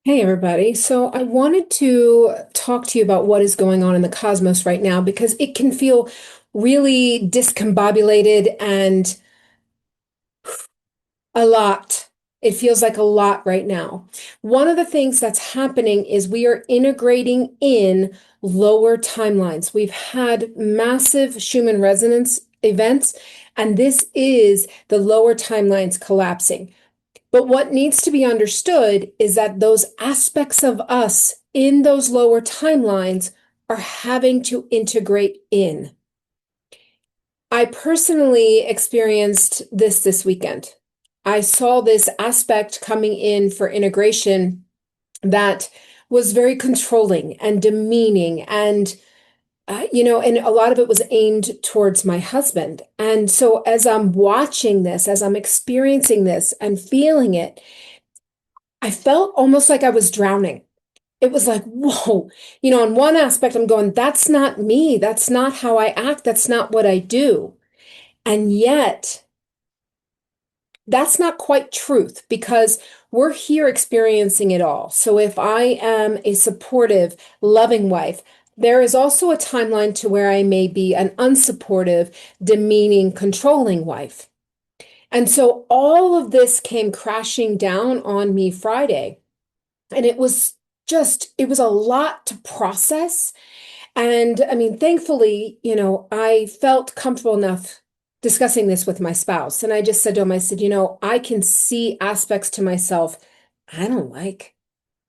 Hey, everybody. So I wanted to talk to you about what is going on in the cosmos right now because it can feel really discombobulated and a lot. It feels like a lot right now. One of the things that's happening is we are integrating in lower timelines. We've had massive Schumann resonance events, and this is the lower timelines collapsing. But what needs to be understood is that those aspects of us in those lower timelines are having to integrate in. I personally experienced this weekend. I saw this aspect coming in for integration that was very controlling and demeaning and a lot of it was aimed towards my husband. And so as I'm watching this, as I'm experiencing this and feeling it, I felt almost like I was drowning. It was like, whoa, on one aspect, I'm going, that's not me. That's not how I act. That's not what I do. And yet, that's not quite truth because we're here experiencing it all. So if I am a supportive, loving wife, there is also a timeline to where I may be an unsupportive, demeaning, controlling wife. And so all of this came crashing down on me Friday. And it was a lot to process. And I mean, thankfully, I felt comfortable enough discussing this with my spouse. And I just said to him, I said, I can see aspects to myself I don't like.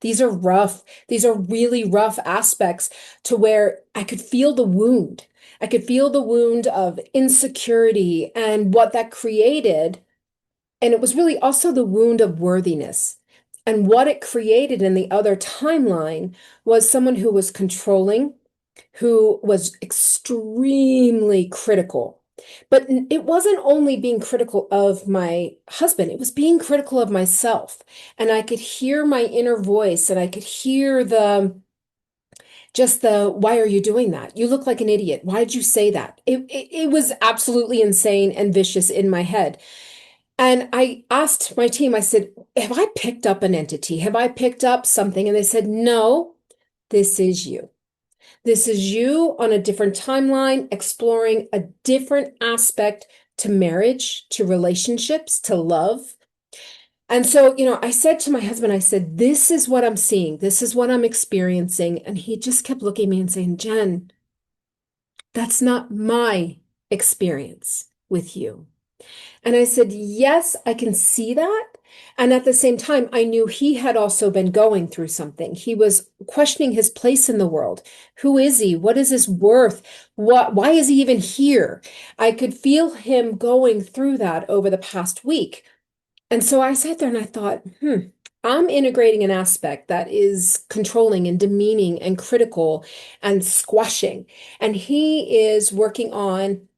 These are rough. These are really rough aspects to where I could feel the wound. I could feel the wound of insecurity and what that created. And it was really also the wound of worthiness. And what it created in the other timeline was someone who was controlling, who was extremely critical. But it wasn't only being critical of my husband, it was being critical of myself. And I could hear my inner voice and I could hear why are you doing that? You look like an idiot. Why did you say that? It was absolutely insane and vicious in my head. And I asked my team, I said, have I picked up an entity? Have I picked up something? And they said, no, this is you. This is you on a different timeline, exploring a different aspect to marriage, to relationships, to love. And so, I said to my husband, I said, this is what I'm seeing. This is what I'm experiencing. And he just kept looking at me and saying, Jen, that's not my experience with you. And I said, yes, I can see that. And at the same time, I knew he had also been going through something. He was questioning his place in the world. Who is he? What is his worth? Why is he even here? I could feel him going through that over the past week. And so I sat there and I thought, I'm integrating an aspect that is controlling and demeaning and critical and squashing. And he is working on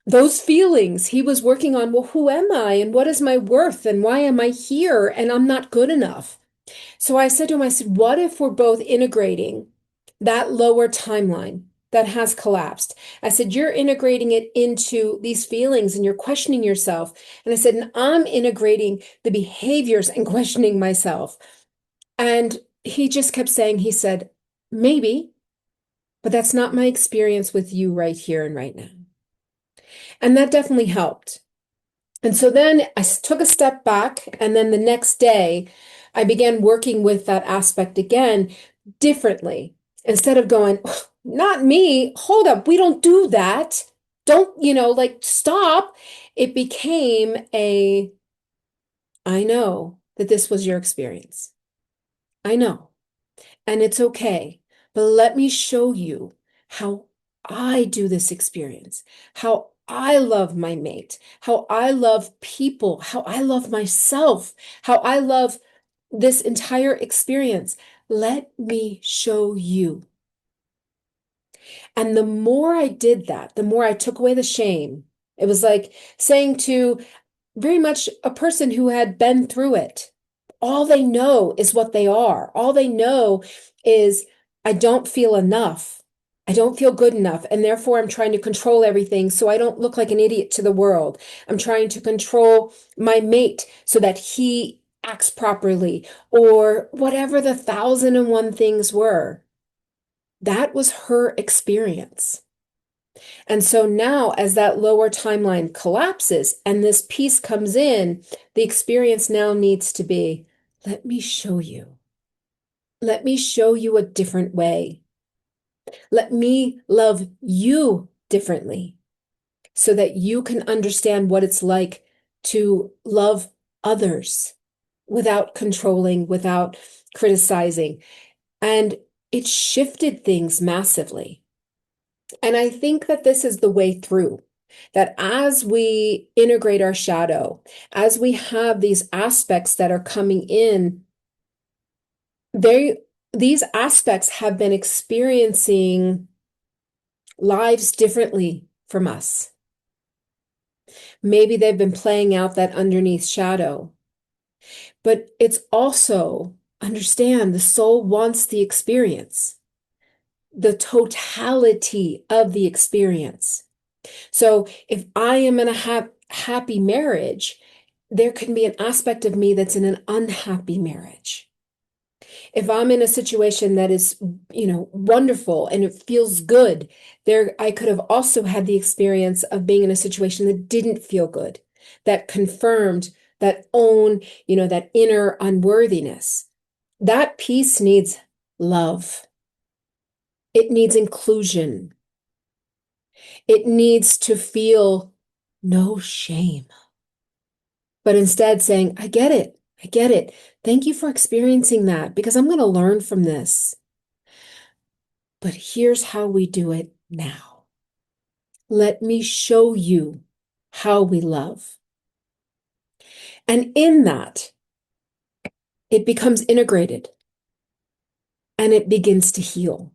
those feelings. He was working on, well, who am I and what is my worth and why am I here and I'm not good enough. So I said to him, I said, what if we're both integrating that lower timeline that has collapsed? I said, you're integrating it into these feelings and you're questioning yourself. And I said, and I'm integrating the behaviors and questioning myself. And he just kept saying, he said, maybe, but that's not my experience with you right here and right now. And that definitely helped. And so then took a step back, and then the next day, I began working with that aspect again differently. Instead of going, not me, hold up, we don't do that. Don't, like stop. It became I know that this was your experience. I know. And it's okay. But let me show you how I do this experience, how I love my mate, how I love people, how I love myself, how I love this entire experience. Let me show you. And the more I did that, the more I took away the shame. It was like saying to very much a person who had been through it, all they know is what they are. All they know is, I don't feel enough. I don't feel good enough. And therefore, I'm trying to control everything so I don't look like an idiot to the world. I'm trying to control my mate so that he acts properly, or whatever the 1,001 things were. That was her experience. And so now, as that lower timeline collapses and this piece comes in, the experience now needs to be, let me show you. Let me show you a different way. Let me love you differently so that you can understand what it's like to love others without controlling, without criticizing. And it shifted things massively. And I think that this is the way through. That as we integrate our shadow, as we have these aspects that are coming in, they these aspects have been experiencing lives differently from us. Maybe they've been playing out that underneath shadow. But it's also, understand, the soul wants the experience, the totality of the experience. So if I am in a happy marriage, there can be an aspect of me that's in an unhappy marriage. If I'm in a situation that is, wonderful and it feels good, there I could have also had the experience of being in a situation that didn't feel good, that confirmed that that inner unworthiness. That piece needs love. It needs inclusion. It needs to feel no shame, but instead saying, I get it. I get it. Thank you for experiencing that because I'm going to learn from this. But here's how we do it now. Let me show you how we love. And in that, it becomes integrated and it begins to heal.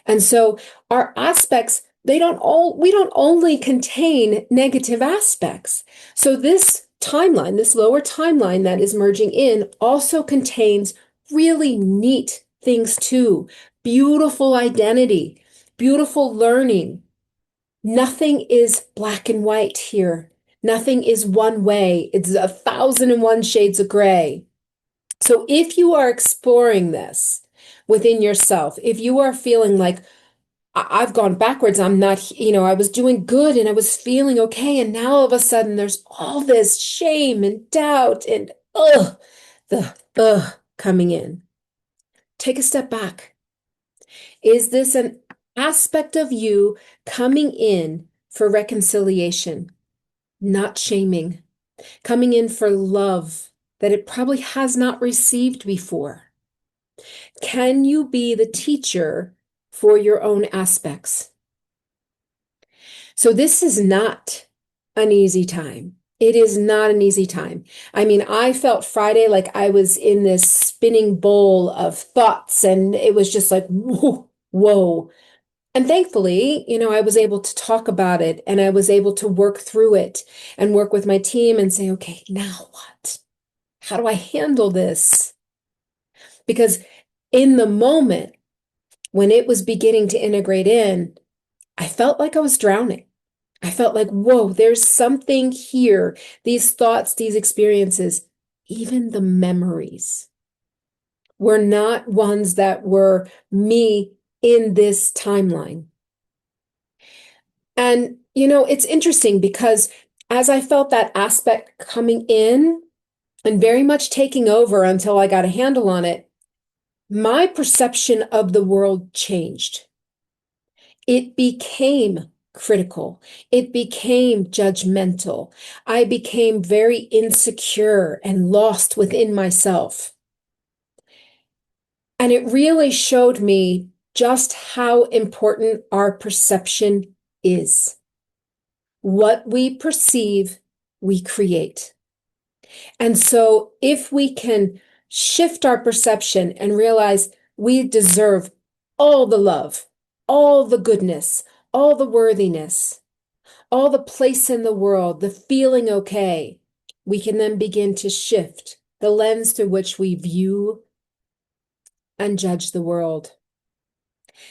And so our aspects, we don't only contain negative aspects. So this timeline, this lower timeline that is merging in also contains really neat things too. Beautiful identity, beautiful learning. Nothing is black and white here. Nothing is one way. It's 1,001 shades of gray. So if you are exploring this within yourself, if you are feeling like I've gone backwards, I'm not, I was doing good and I was feeling okay, and now all of a sudden there's all this shame and doubt and the coming in. Take a step back. Is this an aspect of you coming in for reconciliation, not shaming, coming in for love that it probably has not received before? Can you be the teacher for your own aspects? So this is not an easy time. It is not an easy time. I mean, I felt Friday like I was in this spinning bowl of thoughts, and it was just like, whoa, whoa. And thankfully, I was able to talk about it and I was able to work through it and work with my team and say, okay, now what? How do I handle this? Because in the moment when it was beginning to integrate in, I felt like I was drowning. I felt like, whoa, there's something here. These thoughts, these experiences, even the memories were not ones that were me in this timeline. And, it's interesting because as I felt that aspect coming in and very much taking over until I got a handle on it, my perception of the world changed. It became critical. It became judgmental. I became very insecure and lost within myself. And it really showed me just how important our perception is. What we perceive, we create. And so if we can shift our perception and realize we deserve all the love, all the goodness, all the worthiness, all the place in the world, the feeling okay, we can then begin to shift the lens through which we view and judge the world.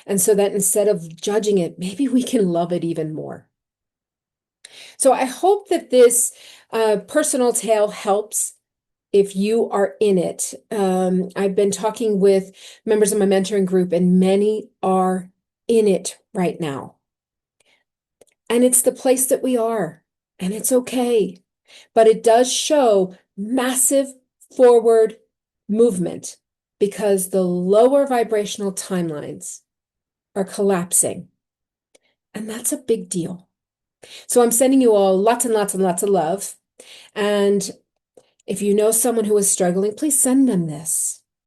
And so that instead of judging it, maybe we can love it even more. So I hope that this personal tale helps. if you are in it. I've been talking with members of my mentoring group, and many are in it right now. And it's the place that we are, and it's okay. But it does show massive forward movement because the lower vibrational timelines are collapsing. And that's a big deal. So I'm sending you all lots and lots and lots of love. And if you know someone who is struggling, please send them this.